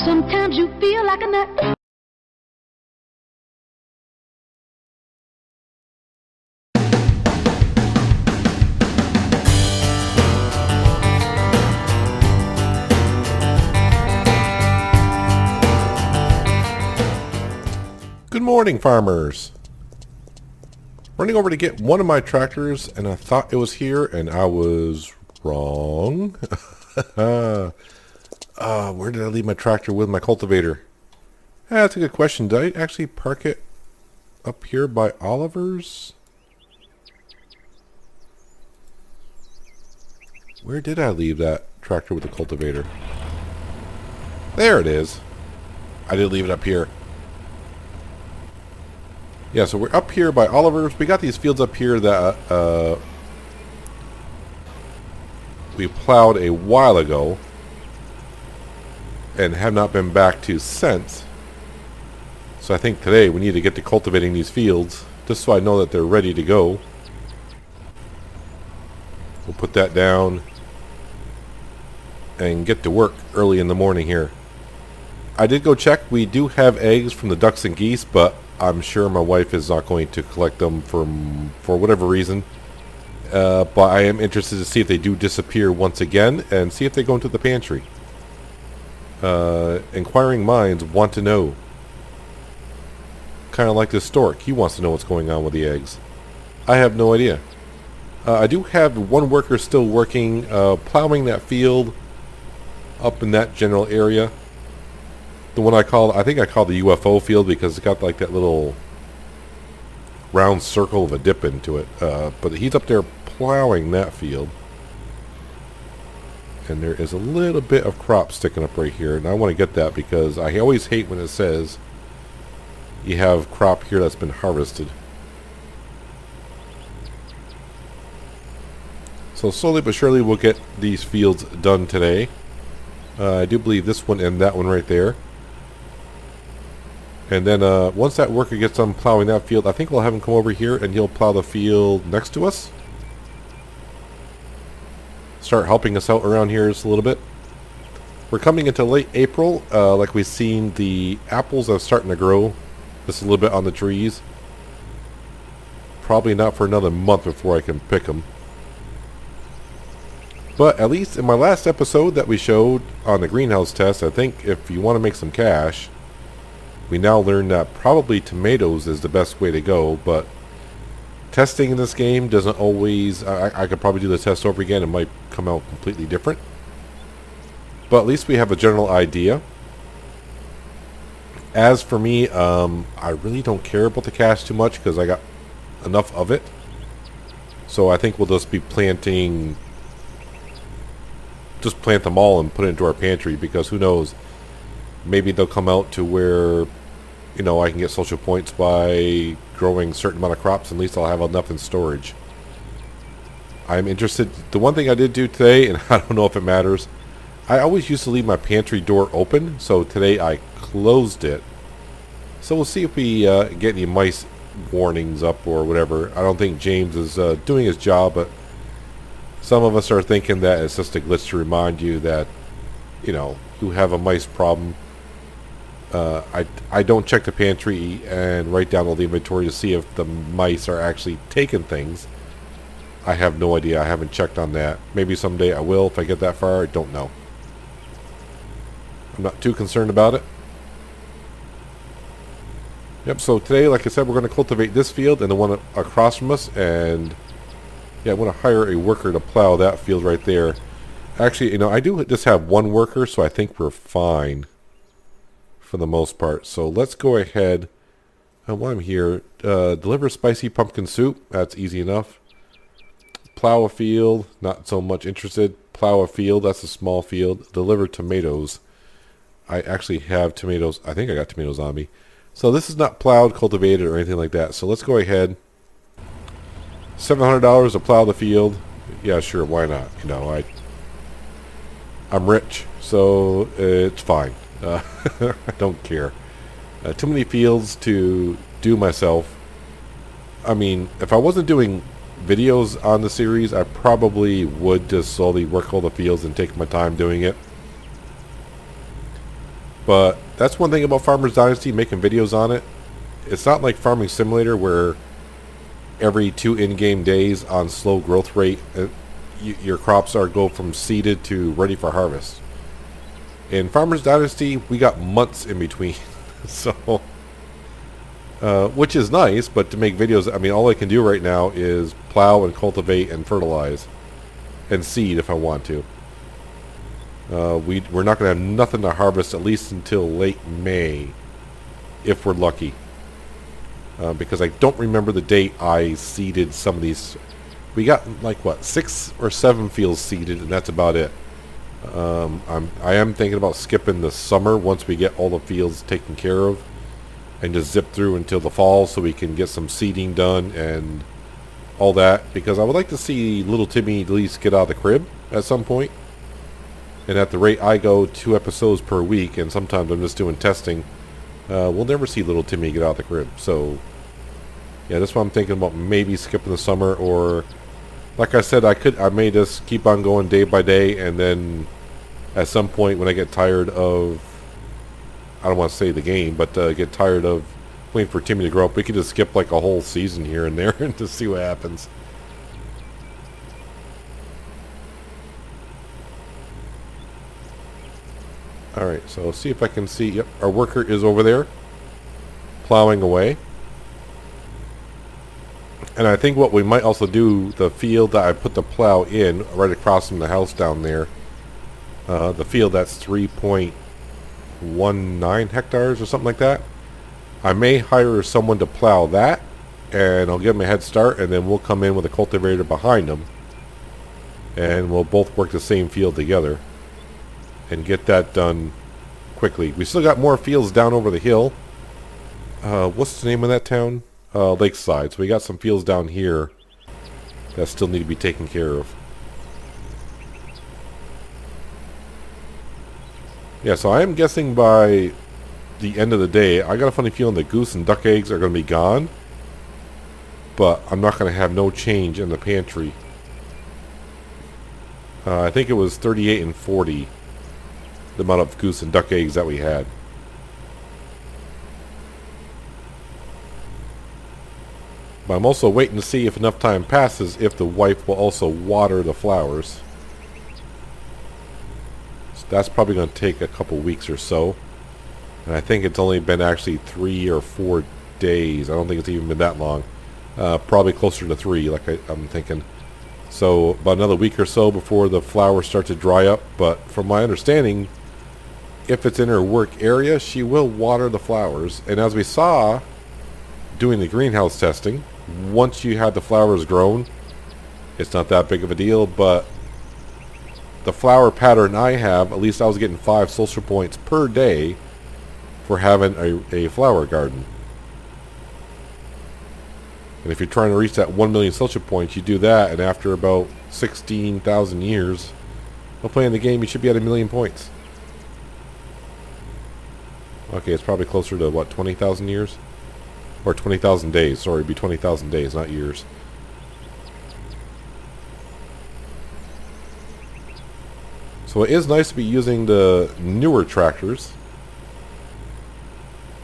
Sometimes you feel like a nut. Good morning, farmers. Running over to get one of my tractors, and I thought it was here, and I was wrong. Where did I leave my tractor with my cultivator? That's a good question. Did I actually park it up here by Oliver's? Where did I leave that tractor with the cultivator? There it is. I did leave it up here. Yeah, so we're up here by Oliver's. We got these fields up here that we plowed a while ago and have not been back to since. So I think today we need to get to cultivating these fields just so I know that they're ready to go. We'll put that down and get to work early in the morning here. I did go check. We do have eggs from the ducks and geese, but I'm sure my wife is not going to collect them for whatever reason. But I am interested to see if they do disappear once again and see if they go into the pantry. Inquiring minds want to know. Kind of like this stork. He wants to know what's going on with the eggs. I have no idea. I do have one worker still working, plowing that field up in that general area. The one I think I call the UFO field because it's got like that little round circle of a dip into it. But he's up there plowing that field. And there is a little bit of crop sticking up right here. And I want to get that because I always hate when it says you have crop here that's been harvested. So slowly but surely we'll get these fields done today. I do believe this one and that one right there. And then once that worker gets done plowing that field, I think we'll have him come over here and he'll plow the field next to us. Start helping us out around here just a little bit. We're coming into late April. Like we've seen, the apples are starting to grow just a little bit on the trees. Probably not for another month before I can pick them. But at least in my last episode that we showed on the greenhouse test, I think if you want to make some cash, we now learned that probably tomatoes is the best way to go, but testing in this game doesn't always... I could probably do the test over again. It might come out completely different. But at least we have a general idea. As for me, I really don't care about the cash too much because I got enough of it. So I think we'll just be planting... Just plant them all and put it into our pantry because who knows... Maybe they'll come out to where, you know, I can get social points by growing a certain amount of crops. At least I'll have enough in storage. I'm interested. The one thing I did do today, and I don't know if it matters, I always used to leave my pantry door open. So today I closed it. So we'll see if we get any mice warnings up or whatever. I don't think James is doing his job, but some of us are thinking that it's just a glitch to remind you that, you know, you have a mice problem. I don't check the pantry and write down all the inventory to see if the mice are actually taking things. I have no idea. I haven't checked on that. Maybe someday I will if I get that far. I don't know. I'm not too concerned about it. Yep, so today, like I said, we're going to cultivate this field and the one across from us. And yeah, I'm going to hire a worker to plow that field right there. Actually, you know, I do just have one worker, so I think we're fine for the most part. So let's go ahead, and while I'm here, deliver spicy pumpkin soup. That's easy enough. Plow a field, not so much interested. Plow a field, that's a small field. Deliver tomatoes. I actually have tomatoes. I think I got tomatoes on me. So this is not plowed, cultivated, or anything like that. So let's go ahead. $700 to plow the field. Yeah, sure, why not? You know, I'm rich, so it's fine. I don't care. Too many fields to do myself. I mean, if I wasn't doing videos on the series, I probably would just slowly work all the fields and take my time doing it. But that's one thing about Farmers Dynasty, making videos on it. It's not like Farming Simulator where every 2 in-game days on slow growth rate, your crops are go from seeded to ready for harvest. In Farmers Dynasty, we got months in between. So, which is nice, but to make videos, I mean, all I can do right now is plow and cultivate and fertilize and seed if I want to. We're not going to have nothing to harvest at least until late May, if we're lucky. Because I don't remember the date I seeded some of these. We got like what, 6 or 7 fields seeded, and that's about it. I am thinking about skipping the summer once we get all the fields taken care of, and just zip through until the fall so we can get some seeding done and all that. Because I would like to see little Timmy at least get out of the crib at some point. And at the rate I go 2 episodes per week, and sometimes I'm just doing testing, we'll never see little Timmy get out of the crib. So yeah, that's why I'm thinking about maybe skipping the summer, or like I said, I may just keep on going day by day, and then at some point when I get tired of, I don't want to say the game, but get tired of waiting for Timmy to grow up, we could just skip like a whole season here and there and just see what happens. Alright, so see if I can see. Yep, our worker is over there plowing away. And I think what we might also do, the field that I put the plow in right across from the house down there, the field that's 3.19 hectares or something like that, I may hire someone to plow that, and I'll give them a head start, and then we'll come in with a cultivator behind them, and we'll both work the same field together and get that done quickly. We still got more fields down over the hill. What's the name of that town? Lakeside. So we got some fields down here that still need to be taken care of. Yeah, so I am guessing by the end of the day, I got a funny feeling that goose and duck eggs are going to be gone, but I'm not going to have no change in the pantry. I think it was 38 and 40, the amount of goose and duck eggs that we had. But I'm also waiting to see if enough time passes if the wife will also water the flowers. So that's probably going to take a couple weeks or so. And I think it's only been actually 3 or 4 days. I don't think it's even been that long. Probably closer to 3, like I'm thinking. So about another week or so before the flowers start to dry up. But from my understanding, if it's in her work area, she will water the flowers. And as we saw doing the greenhouse testing, once you have the flowers grown, it's not that big of a deal. But the flower pattern I have, at least I was getting 5 social points per day for having a flower garden. And if you're trying to reach that 1 million social points, you do that, and after about 16,000 years of playing the game, you should be at 1 million points. Okay, it's probably closer to, what, 20,000 years? Or 20,000 days. Sorry, it'd be 20,000 days, not years. So it is nice to be using the newer tractors.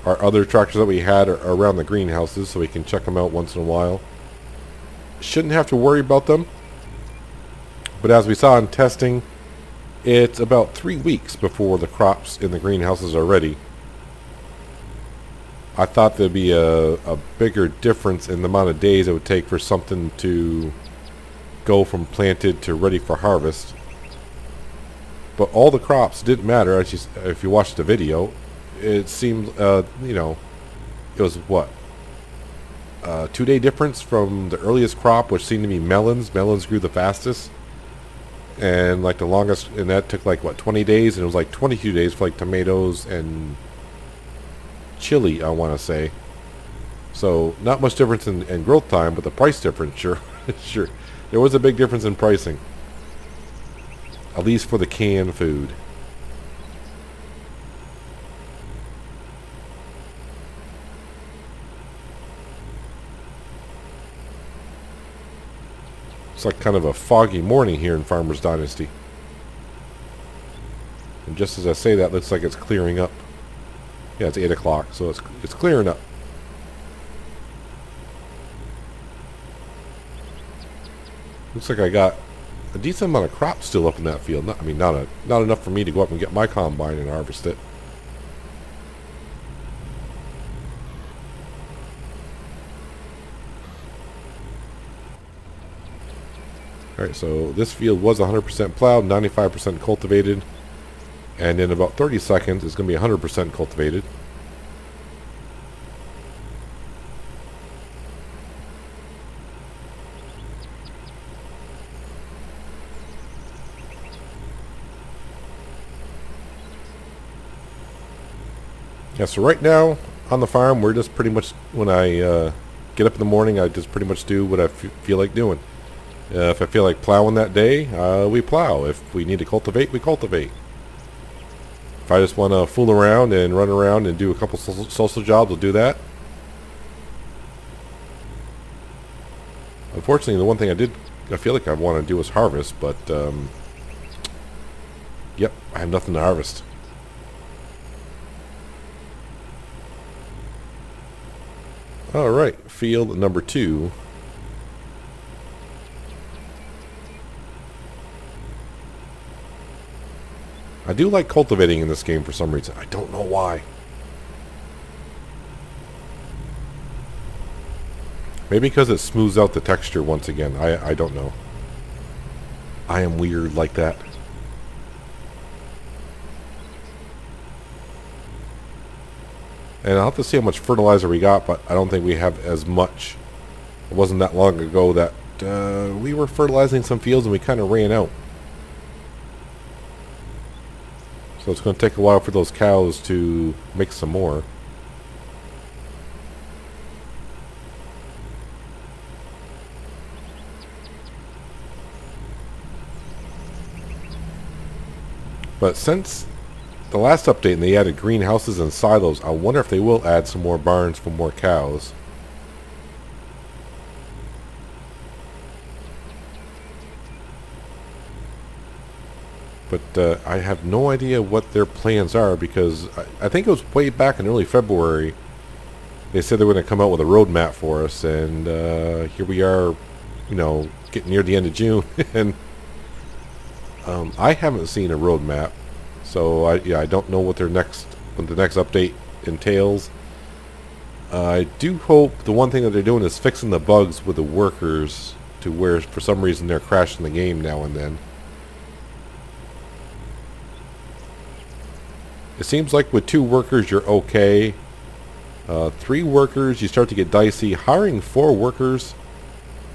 Our other tractors that we had are around the greenhouses, so we can check them out once in a while. Shouldn't have to worry about them. But as we saw in testing, it's about 3 weeks before the crops in the greenhouses are ready. I thought there'd be a bigger difference in the amount of days it would take for something to go from planted to ready for harvest. But all the crops didn't matter. If you watched the video, it seemed, you know, it was what? 2-day difference from the earliest crop, which seemed to be melons. Melons grew the fastest. And like the longest, and that took like, what, 20 days? And it was like 22 days for like tomatoes and chili, I want to say. So not much difference in growth time, but the price difference, sure. Sure. There was a big difference in pricing. At least for the canned food. It's like kind of a foggy morning here in Farmers Dynasty. And just as I say that, looks like it's clearing up. Yeah, it's 8 o'clock, so it's clearing up. Looks like I got a decent amount of crops still up in that field. Not enough for me to go up and get my combine and harvest it. Alright, so this field was 100% plowed, 95% cultivated, and in about 30 seconds it's going to be 100% cultivated. Yeah, so right now on the farm, we're just pretty much, when I get up in the morning, I just pretty much do what I feel like doing. If I feel like plowing that day, we plow. If we need to cultivate, we cultivate. If I just want to fool around and run around and do a couple social jobs, we'll do that. Unfortunately, the one thing I feel like I want to do is harvest, but, yep, I have nothing to harvest. Alright, field number 2. I do like cultivating in this game for some reason. I don't know why. Maybe because it smooths out the texture once again. I don't know. I am weird like that. And I'll have to see how much fertilizer we got, but I don't think we have as much. It wasn't that long ago that we were fertilizing some fields and we kind of ran out. So it's going to take a while for those cows to make some more. But since the last update and they added greenhouses and silos, I wonder if they will add some more barns for more cows. But I have no idea what their plans are, because I think it was way back in early February they said they were going to come out with a roadmap for us, and here we are, getting near the end of June, and I haven't seen a roadmap, so I don't know what the next update entails. I do hope the one thing that they're doing is fixing the bugs with the workers, to where for some reason they're crashing the game now and then. It seems like with 2 workers you're okay. 3 workers you start to get dicey. Hiring 4 workers,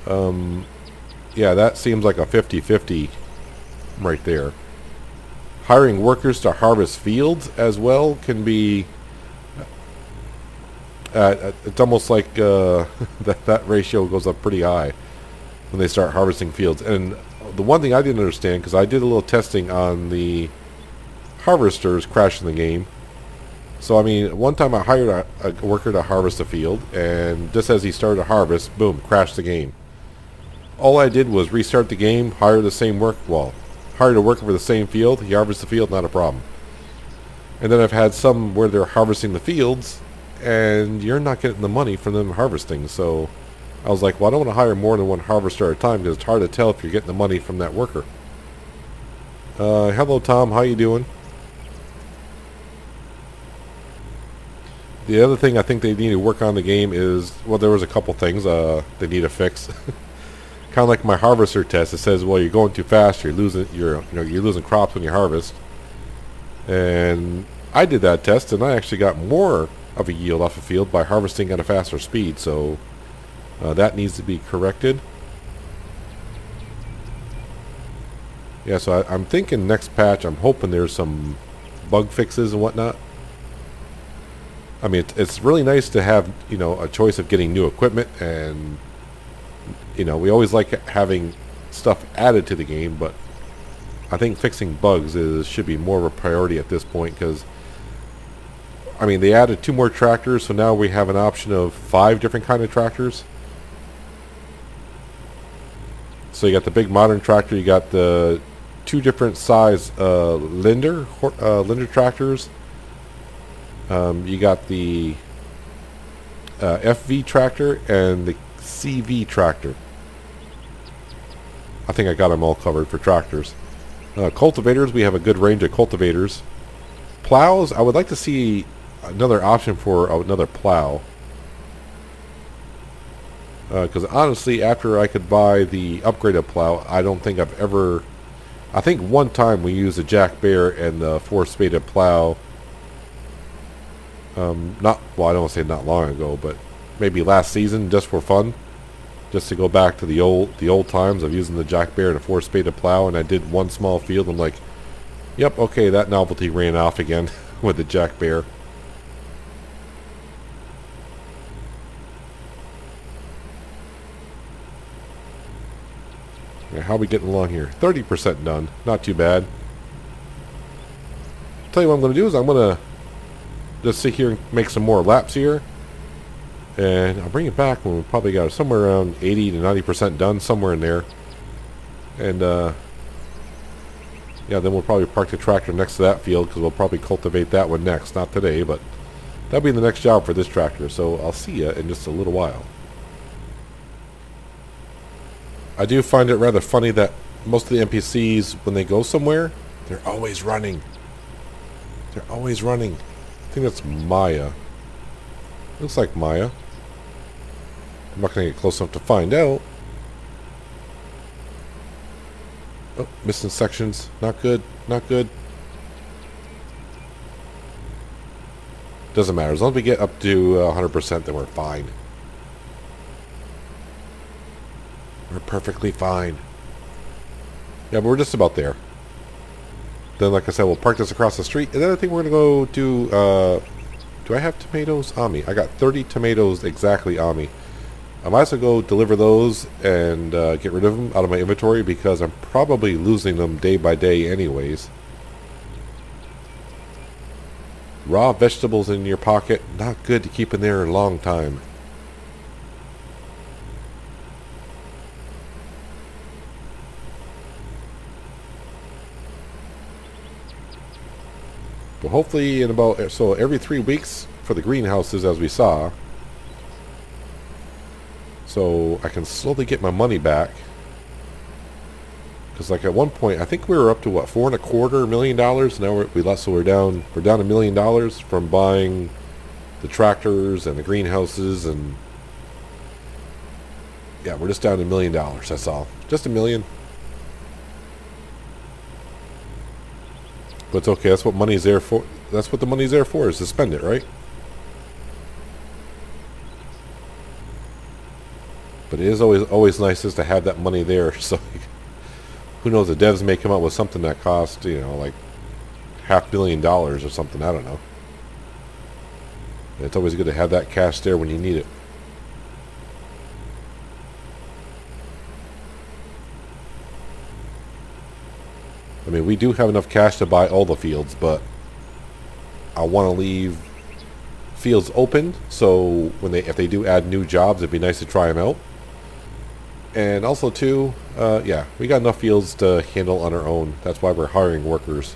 yeah, that seems like a 50-50 right there. Hiring workers to harvest fields as well can be, it's almost like that ratio goes up pretty high when they start harvesting fields. And the one thing I didn't understand, because I did a little testing on the harvesters crashing the game. So I mean, one time I hired a worker to harvest a field, and just as he started to harvest, boom, crashed the game. All I did was restart the game, hired a worker for the same field. He harvests the field, not a problem. And then I've had some where they're harvesting the fields and you're not getting the money from them harvesting. So I was like, well, I don't want to hire more than one harvester at a time, because it's hard to tell if you're getting the money from that worker. Hello Tom, how you doing? The other thing I think they need to work on the game is, well, there was a couple things they need to fix. Kind of like my harvester test. It says, well, you're going too fast. You're losing crops when you harvest. And I did that test, and I actually got more of a yield off a field by harvesting at a faster speed. So that needs to be corrected. Yeah, so I'm thinking next patch, I'm hoping there's some bug fixes and whatnot. I mean, it's really nice to have, a choice of getting new equipment, and, we always like having stuff added to the game, but I think fixing bugs should be more of a priority at this point, because, I mean, they added 2 more tractors, so now we have an option of 5 different kind of tractors. So you got the big modern tractor, you got the 2 different size Linder tractors. You got the FV tractor and the CV tractor. I think I got them all covered for tractors. Cultivators, we have a good range of cultivators. Plows, I would like to see another option for another plow. Because honestly, after I could buy the upgraded plow, I don't think I've ever... I think one time we used a Jack Bear and the 4-spaded plow. Not, well, I don't want to say not long ago, but maybe last season, just for fun. Just to go back to the old times of using the Jack Bear and a 4-spaded plow, and I did one small field. I'm like, yep, okay, that novelty ran off again with the Jack Bear. Yeah, how are we getting along here? 30% done. Not too bad. Tell you what I'm going to do is I'm going to just sit here and make some more laps here. And I'll bring it back when we probably got somewhere around 80 to 90% done, somewhere in there. And, yeah, then we'll probably park the tractor next to that field because we'll probably cultivate that one next. Not today, but that'll be the next job for this tractor. So I'll see you in just a little while. I do find it rather funny that most of the NPCs, when they go somewhere, they're always running. They're always running. I think that's Maya. Looks like Maya. I'm not going to get close enough to find out. Oh, missing sections. Not good. Not good. Doesn't matter. As long as we get up to 100%, then we're fine. We're perfectly fine. Yeah, but we're just about there. Then, like I said, we'll park this across the street. And then I think we're going to go do... do I have tomatoes on me? I got 30 tomatoes exactly on me. I might as well go deliver those and get rid of them out of my inventory because I'm probably losing them day by day anyways. Raw vegetables in your pocket, not good to keep in there a long time. But hopefully in about, so every 3 weeks for the greenhouses as we saw. So I can slowly get my money back. Because like at one point, I think we were up to what, $4.25 million. Now we're down $1 million from buying the tractors and the greenhouses, and yeah, we're just down to $1 million. That's all, just $1 million. But it's okay. That's what money's there for. That's what the money's there for, is to spend it, right? But it is always nice just to have that money there. So who knows? The devs may come up with something that costs, you know, like $500 million or something. I don't know. It's always good to have that cash there when you need it. I mean, we do have enough cash to buy all the fields, but I want to leave fields open, so when if they do add new jobs, it'd be nice to try them out. And also too, yeah, we got enough fields to handle on our own. That's why we're hiring workers.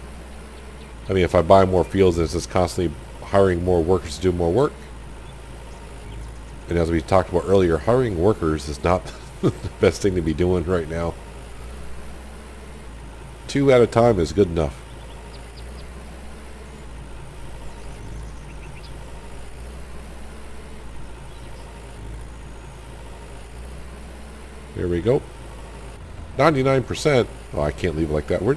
I mean, if I buy more fields, it's just constantly hiring more workers to do more work. And as we talked about earlier, hiring workers is not the best thing to be doing right now. 2 at a time is good enough. There we go. 99%. Oh, I can't leave it like that. Where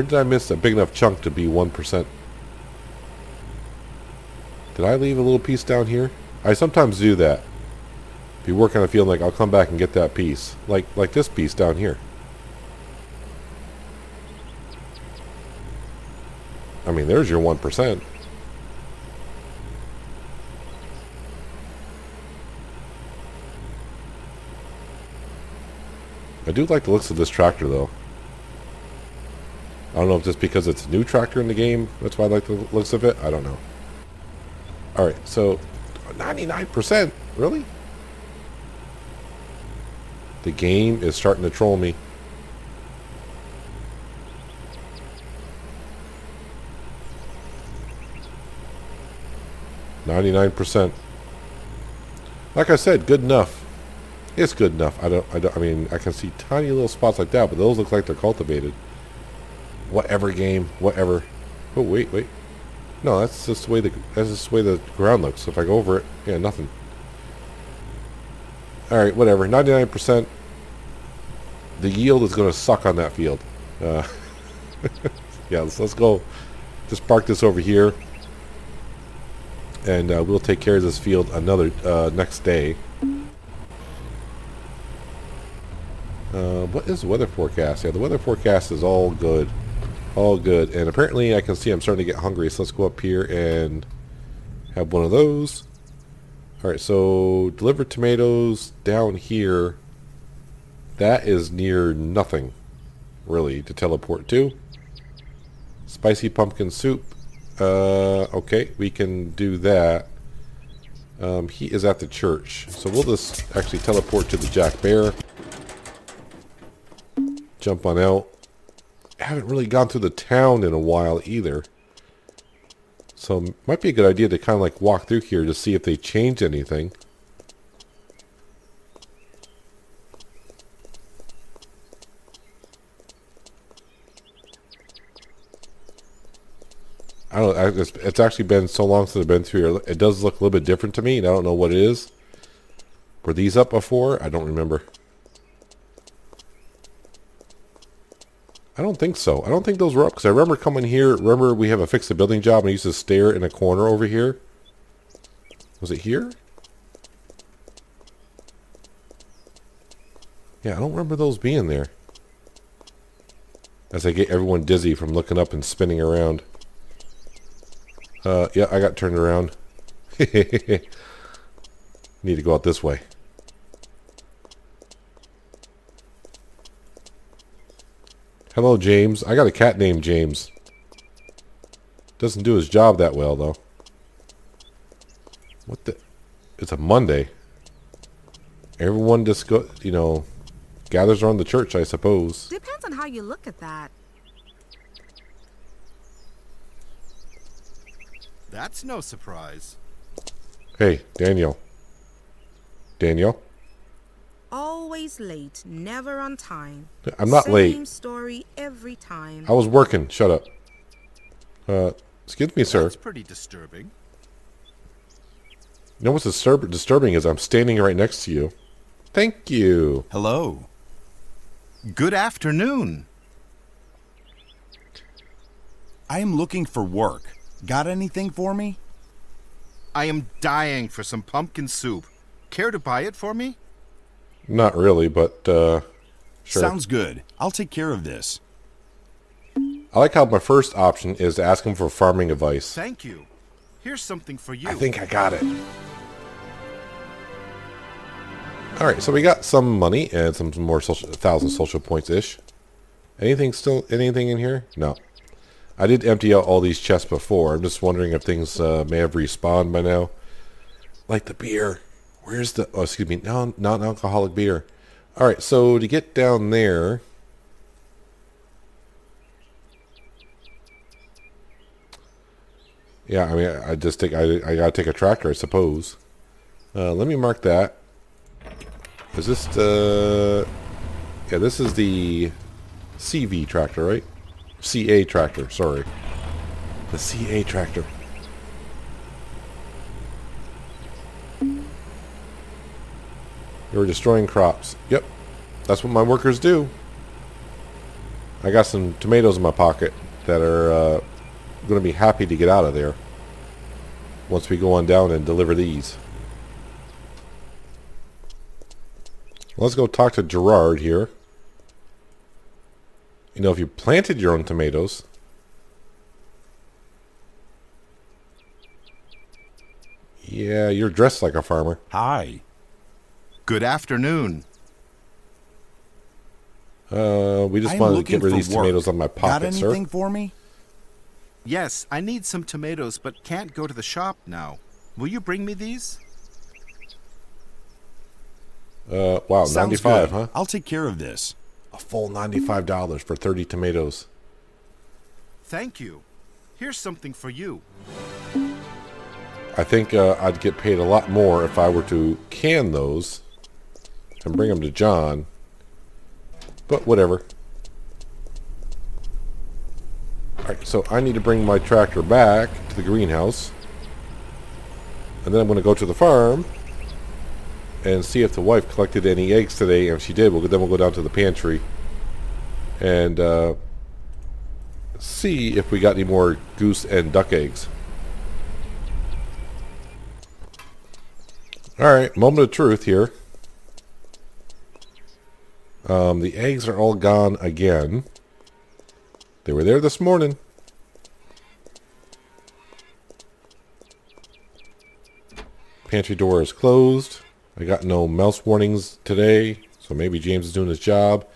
did I miss a big enough chunk to be 1%? Did I leave a little piece down here? I sometimes do that. If you work on a field, like I'll come back and get that piece. Like this piece down here. I mean, there's your 1%. I do like the looks of this tractor, though. I don't know if just because it's a new tractor in the game, that's why I like the looks of it. I don't know. Alright, so 99%? Really? The game is starting to troll me. 99%. Like I said, good enough. It's good enough. I mean, I can see tiny little spots like that, but those look like they're cultivated. Whatever game, whatever. Oh, wait. No, that's just the way the ground looks. If I go over it, yeah, nothing. All right, whatever. 99%. The yield is going to suck on that field. Yeah, let's go. Just park this over here, and we'll take care of this field another next day. What is the weather forecast? Yeah, the weather forecast is all good. All good. And apparently I can see I'm starting to get hungry, so let's go up here and have one of those. Alright, so delivered tomatoes down here. That is near nothing, really, to teleport to. Spicy pumpkin soup. Okay, we can do that. He is at the church, so we'll just actually teleport to the Jack Bear. Jump on out. I haven't really gone through the town in a while either. So might be a good idea to kind of like walk through here to see if they changed anything. I don't know, it's actually been so long since I've been through here. It does look a little bit different to me, and I don't know what it is. Were these up before? I don't remember. I don't think so. I don't think those were up, because I remember coming here. Remember we have a fix the building job, and I used to stare in a corner over here. Was it here? Yeah, I don't remember those being there. As I get everyone dizzy from looking up and spinning around. Yeah, I got turned around. Need to go out this way. Hello, James. I got a cat named James. Doesn't do his job that well, though. What the? It's a Monday. Everyone just gathers around the church, I suppose. Depends on how you look at that. That's no surprise. Hey, Daniel. Daniel? Always late, never on time. I'm not late. Same story every time. I was working. Shut up. Excuse me, sir. That's pretty disturbing. You know what's disturbing is I'm standing right next to you. Thank you. Hello. Good afternoon. I am looking for work. Got anything for me? I am dying for some pumpkin soup. Care to buy it for me? Not really, but sure. Sounds good. I'll take care of this. I like how my first option is to ask him for farming advice. Thank you. Here's something for you. I think I got it. Alright, so we got some money and some more 1,000 social points-ish. Anything in here? No. I did empty out all these chests before. I'm just wondering if things may have respawned by now. Like the beer. Where's the... Oh, excuse me. No, not an alcoholic beer. Alright, so to get down there... Yeah, I mean, I gotta take a tractor, I suppose. Let me mark that. Is this the... Yeah, this is the CV tractor, right? CA tractor, sorry. The CA tractor. You're destroying crops. Yep. That's what my workers do. I got some tomatoes in my pocket that are going to be happy to get out of there once we go on down and deliver these. Let's go talk to Gerard here. You know, if you planted your own tomatoes, yeah, you're dressed like a farmer. Hi. Good afternoon. We just wanted to get rid of these tomatoes on my pocket, sir. Got anything for me? Yes, I need some tomatoes, but can't go to the shop now. Will you bring me these? Wow, Sounds 95, good. huh? I'll take care of this. A full $95 for 30 tomatoes. Thank you. Here's something for you. I think I'd get paid a lot more if I were to can those and bring them to John. But whatever. Alright, so I need to bring my tractor back to the greenhouse. And then I'm going to go to the farm and see if the wife collected any eggs today. And if she did, then we'll go down to the pantry and see if we got any more goose and duck eggs. Alright, moment of truth here. The eggs are all gone again. They were there this morning. Pantry door is closed. I got no mouse warnings today, so maybe James is doing his job.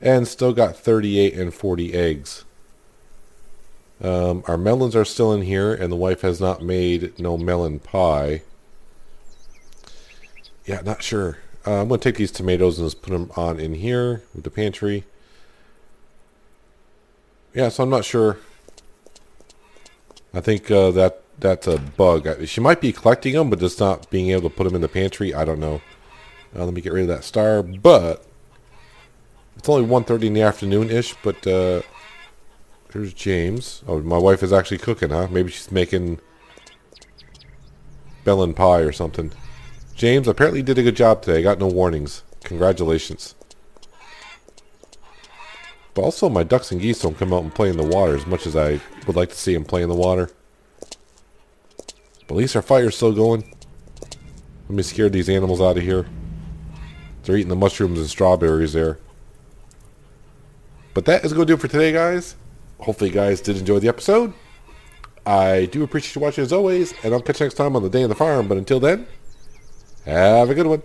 And still got 38 and 40 eggs. Our melons are still in here, and the wife has not made no melon pie. Yeah, not sure. I'm going to take these tomatoes and just put them on in here with the pantry. Yeah, so I'm not sure. I think that's a bug. She might be collecting them, but just not being able to put them in the pantry. I don't know. Let me get rid of that star. But it's only 1:30 in the afternoon-ish, but there's James. Oh, my wife is actually cooking, huh? Maybe she's making melon pie or something. James apparently did a good job today. I got no warnings. Congratulations. But also my ducks and geese don't come out and play in the water as much as I would like to see them play in the water. But at least our fire's still going. Let me scare these animals out of here. They're eating the mushrooms and strawberries there. But that is going to do it for today, guys. Hopefully you guys did enjoy the episode. I do appreciate you watching as always, and I'll catch you next time on the Day on the Farm. But until then, have a good one.